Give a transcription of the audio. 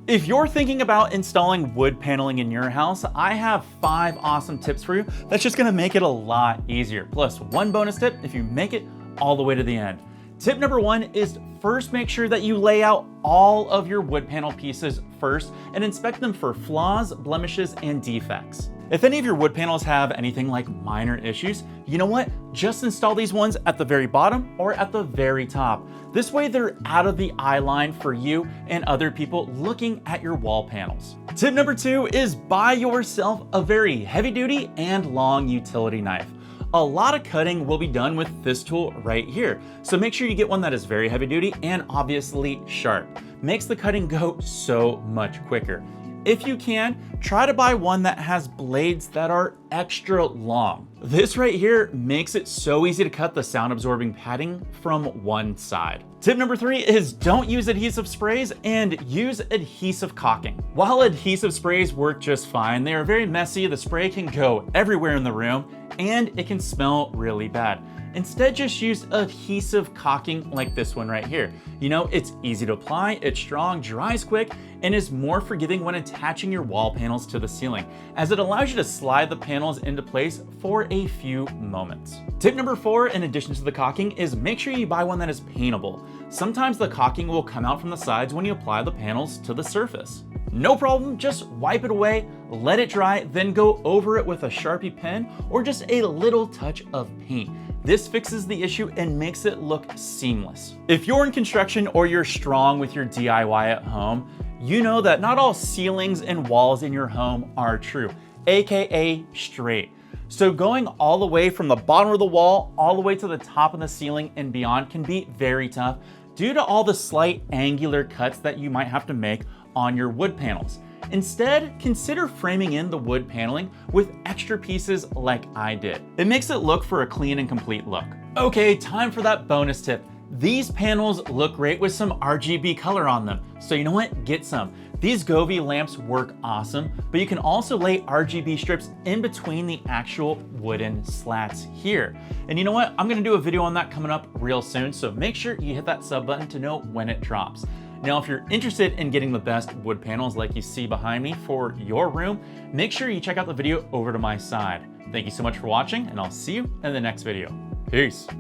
If you're thinking about installing wood paneling in your house, I have 5 awesome tips for you that's just gonna make it a lot easier. Plus 1 bonus tip if you make it all the way to the end. Tip number 1 is first make sure that you lay out all of your wood panel pieces first and inspect them for flaws, blemishes, and defects. If any of your wood panels have anything like minor issues, you know what? Just install these ones at the very bottom or at the very top. This way they're out of the eye line for you and other people looking at your wall panels. Tip number 2 is buy yourself a very heavy duty and long utility knife. A lot of cutting will be done with this tool right here. So make sure you get one that is very heavy duty and obviously sharp. Makes the cutting go so much quicker. If you can, try to buy one that has blades that are extra long. This right here makes it so easy to cut the sound absorbing padding from one side. Tip number 3 is don't use adhesive sprays and use adhesive caulking. While adhesive sprays work just fine, they are very messy, the spray can go everywhere in the room, and it can smell really bad. Instead, just use adhesive caulking like this one right here. You know, it's easy to apply, it's strong, dries quick, and is more forgiving when attaching your wall panels to the ceiling, as it allows you to slide the panels into place for a few moments. Tip number 4, in addition to the caulking, is make sure you buy one that is paintable. Sometimes the caulking will come out from the sides when you apply the panels to the surface. No problem, just wipe it away, let it dry, then go over it with a Sharpie pen or just a little touch of paint. This fixes the issue and makes it look seamless. If you're in construction or you're strong with your DIY at home, you know that not all ceilings and walls in your home are true, AKA straight. So going all the way from the bottom of the wall all the way to the top of the ceiling and beyond can be very tough due to all the slight angular cuts that you might have to make on your wood panels. Instead, consider framing in the wood paneling with extra pieces like I did. It makes it look for a clean and complete look. Okay, time for that bonus tip. These panels look great with some RGB color on them. So you know what? Get some. These Govee lamps work awesome, but you can also lay RGB strips in between the actual wooden slats here. And you know what? I'm gonna do a video on that coming up real soon, so make sure you hit that sub button to know when it drops. Now, if you're interested in getting the best wood panels like you see behind me for your room, make sure you check out the video over to my side. Thank you so much for watching, and I'll see you in the next video. Peace.